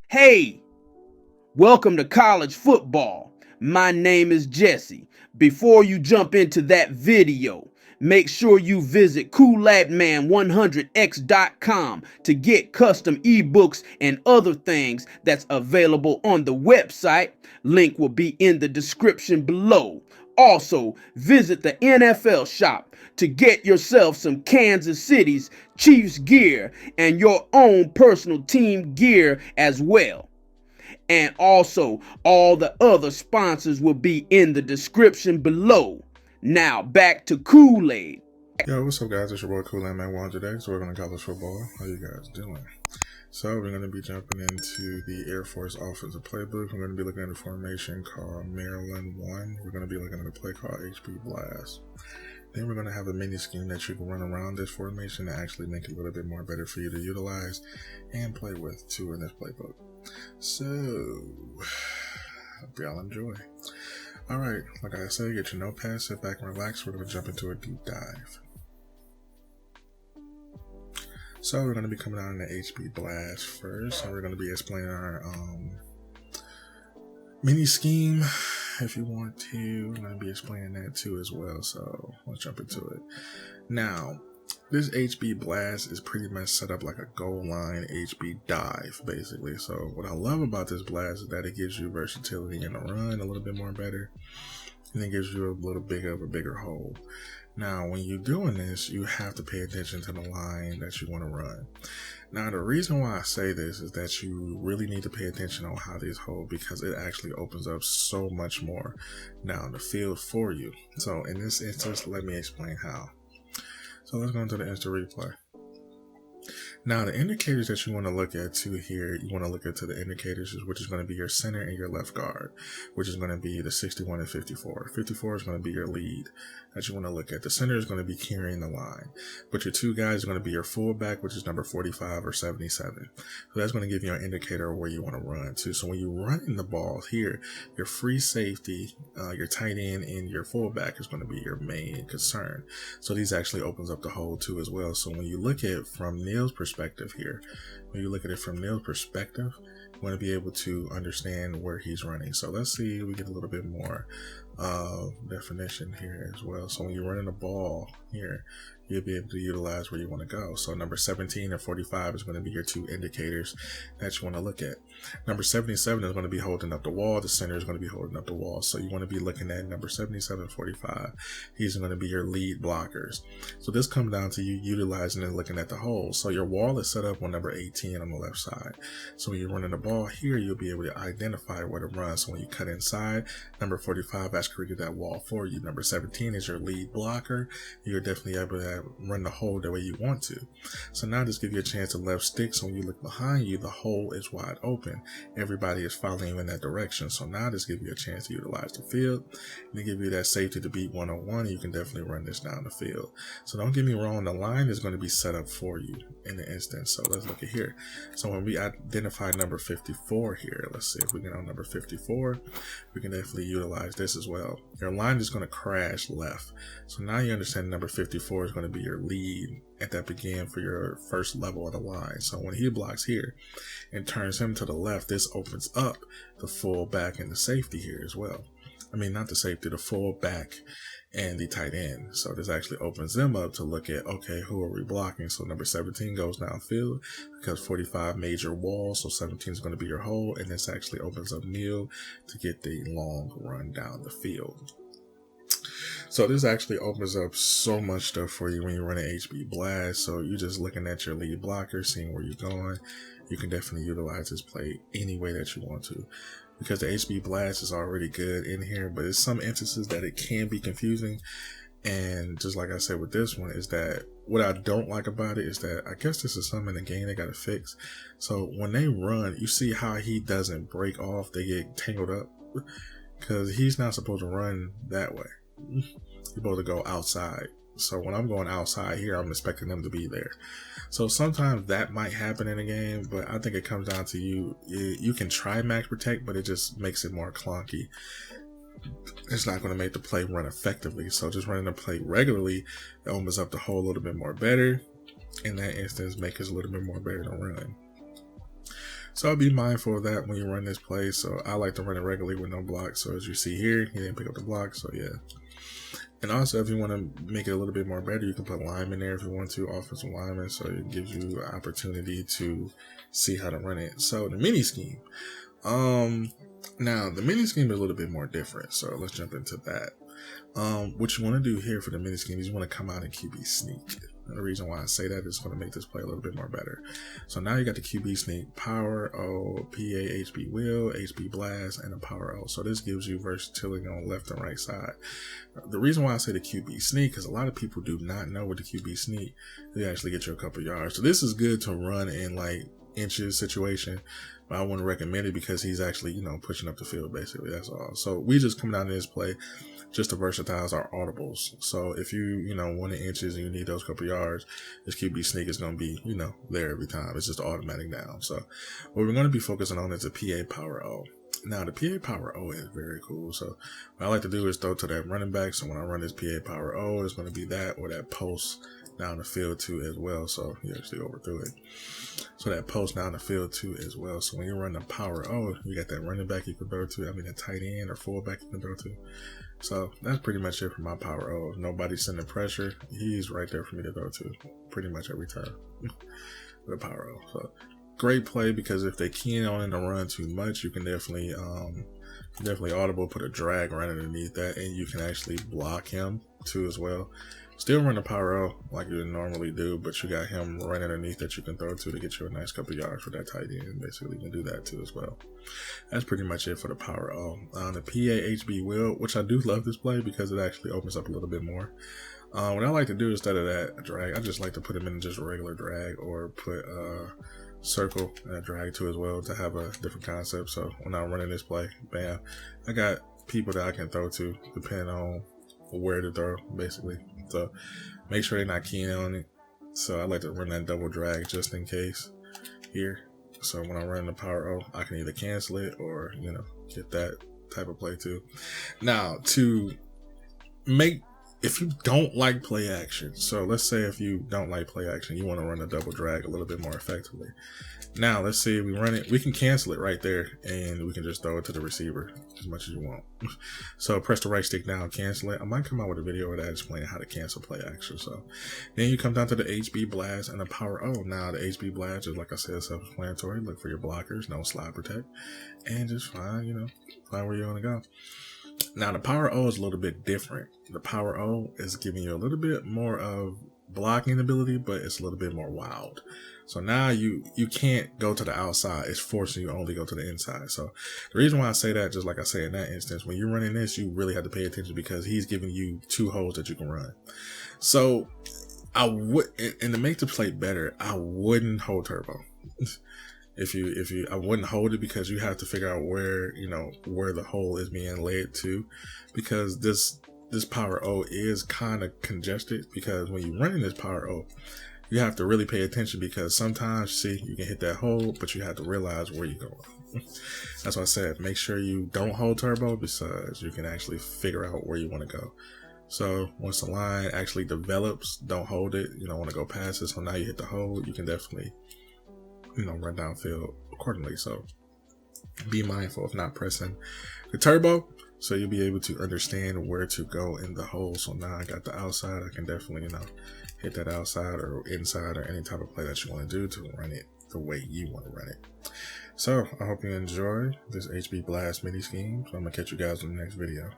Hey, welcome to college football. My name is Jesse. Before you jump into that video, make sure you visit coolladman100x.com to get custom ebooks and other things that's available on the website. Link will be in the description below. Also, visit the NFLShop to get yourself some Kansas City's Chiefs gear and your own personal team gear as well. And also, all the other sponsors will be in the description below. Now, back to Kool-Aid. Yo, what's up, guys? It's your boy Coolladman100x. We're going to college football. How you guys doing? So, we're going to be jumping into the Air Force offensive playbook. We're going to be looking at a formation called Maryland 1. We're going to be looking at a play called HB Blast. Then we're going to have a mini scheme that you can run around this formation to actually make it a little bit more better for you to utilize and play with, too, in this playbook. So, hope y'all enjoy. Alright, like I said, get your notepad, sit back and relax. We're going to jump into a deep dive. So, we're going to be coming out in the HB Blast first, and we're going to be explaining our mini scheme. If you want to, I'm going to be explaining that too as well. So, let's jump into it. Now, this HB Blast is pretty much set up like a goal line HB dive, basically. So what I love about this blast is that it gives you versatility in the run a little bit more better, and it gives you a little bit of a bigger hole. Now, when you're doing this, you have to pay attention to the line that you want to run. Now, the reason why I say this is that you really need to pay attention on how these hold, because it actually opens up so much more down the field for you. So in this instance, let me explain how. So let's go into the instant replay. Now, the indicators that you want to look at too here, you want to look at the indicators, which is going to be your center and your left guard, which is going to be the 61 and 54. 54 is going to be your lead that you want to look at. The center is going to be carrying the line, but your two guys are going to be your fullback, which is number 45 or 77. So that's going to give you an indicator of where you want to run to. So when you're running the ball here, your free safety, your tight end, and your fullback is going to be your main concern. So these actually opens up the hole too as well. So when you look at it from Neil's perspective here, when you look at it from Neil's perspective, you want to be able to understand where he's running. So let's see if we get a little bit more definition here as well. So when you're running the ball here, you'll be able to utilize where you want to go. So number 17 and 45 is going to be your two indicators that you want to look at. Number 77 is going to be holding up the wall. The center is going to be holding up the wall. So you want to be looking at number 77, 45. These are going to be your lead blockers. So this comes down to you utilizing and looking at the hole. So your wall is set up on number 18 on the left side. So when you're running the ball here, you'll be able to identify where to run. So when you cut inside, number 45 has created that wall for you. Number 17 is your lead blocker. You're definitely able to run the hole the way you want to. So now this gives you a chance to left stick. So when you look behind you, the hole is wide open. Everybody is following you in that direction. So now this gives you a chance to utilize the field and to give you that safety to beat 101. You can definitely run this down the field. So don't get me wrong, the line is going to be set up for you in the instance. So let's look at here. So when we identify number 54 here, let's see if we get on number 54, we can definitely utilize this as well. Your line is going to crash left. So now you understand number 54 is going to be your lead at that begin for your first level of the line. So when he blocks here and turns him to the left, this opens up the full back and the safety here as well. I mean, not the safety, the full back and the tight end. So this actually opens them up to look at, okay, who are we blocking? So number 17 goes downfield because 45 made your wall. So 17 is going to be your hole. And this actually opens up Neil to get the long run down the field. So this actually opens up so much stuff for you when you're running HB Blast. So you're just looking at your lead blocker, seeing where you're going. You can definitely utilize this play any way that you want to, because the HB Blast is already good in here, but it's some instances that it can be confusing. And just like I said with this one, is that what I don't like about it is that I guess this is something in the game they got to fix. So when they run, you see how he doesn't break off, they get tangled up, because he's not supposed to run that way. You're supposed to go outside. So when I'm going outside here, I'm expecting them to be there. So sometimes that might happen in a game, but I think it comes down to you. You can try max protect, but it just makes it more clunky. it's not going to make the play run effectively. So just running the play regularly, it opens up the hole a little bit more better. In that instance, make it a little bit more better to run. So be mindful of that when you run this play. So I like to run it regularly with no blocks. So as you see here, he didn't pick up the block. So yeah. And also, if you want to make it a little bit more better, you can put linemen there if you want to, offensive linemen. So it gives you an opportunity to see how to run it. So the mini scheme. Now the mini scheme is a little bit more different. So let's jump into that. What you want to do here for the mini scheme is you want to come out and QB sneak. And the reason why I say that is going to make this play a little bit more better. So now you got the QB sneak, power O, PA, HB wheel, HB blast, and a power O. So this gives you versatility on left and right side. The reason why I say the QB sneak, because a lot of people do not know with the QB sneak, they actually get you a couple yards. So this is good to run in like inches situation, but I wouldn't recommend it because he's actually, you know, pushing up the field basically. That's all. So we just come down to this play just to versatilize our audibles. So if you know, 1 inches and you need those couple yards, this QB sneak is going to be, you know, there every time. It's just automatic down. So what we're going to be focusing on is the PA power O. Now the PA power O is very cool. So what I like to do is throw to that running back. So when I run this PA power O, it's going to be that or that post down the field too as well. So you actually overthrew it. So that post down the field too as well. So when you run the power O, you got that running back you can throw to. I mean, a tight end or fullback you can throw to. So that's pretty much it for my power O. If nobody's sending pressure, he's right there for me to throw to pretty much every time. The power O. So great play because if they key on in the run too much, you can definitely audible, put a drag right underneath that, and you can actually block him too as well. Still run the power O like you would normally do, but you got him right underneath that you can throw to get you a nice couple yards for that tight end. Basically, you can do that too as well. That's pretty much it for the power O. The PA HB wheel, which I do love this play because it actually opens up a little bit more. What I like to do instead of that drag, I just like to put him in just a regular drag or put circle and a drag too as well to have a different concept. So when I'm running this play, bam, I got people that I can throw to depending on where to throw basically. So make sure they're not keying on it. So I like to run that double drag just in case here. So when I run the power O, I can either cancel it or, you know, get that type of play too. Now to make, if you don't like play action, so let's say if you don't like play action, you want to run a double drag a little bit more effectively. Now let's say we run it, we can cancel it right there and we can just throw it to the receiver as much as you want. So press the right stick down, cancel it. I might come out with a video of that explaining how to cancel play action. So then you come down to the HB blast and the power O. Now the HB blast is, like I said, self-explanatory. Look for your blockers, no slide protect, and just find where you want to go. Now the power O is a little bit different. The power O is giving you a little bit more of blocking ability, but it's a little bit more wild. So now you can't go to the outside. It's forcing you to only go to the inside. So the reason why I say that, just like I say in that instance, when you're running this, you really have to pay attention because he's giving you 2 holes that you can run. So I would, and to make the play better, I wouldn't hold turbo. I wouldn't hold it because you have to figure out where the hole is being led to, because this power O is kind of congested, because when you're running this power O, you have to really pay attention because sometimes, you can hit that hole, but you have to realize where you're going. That's why I said, make sure you don't hold turbo because you can actually figure out where you want to go. So once the line actually develops, don't hold it. You don't want to go past it. So now you hit the hole, you can definitely, run downfield accordingly. So be mindful of not pressing the turbo, so you'll be able to understand where to go in the hole. So now I got the outside, I can definitely, hit that outside or inside or any type of play that you want to do to run it the way you want to run it. So I hope you enjoy this HB Blast mini scheme. So I'm going to catch you guys in the next video.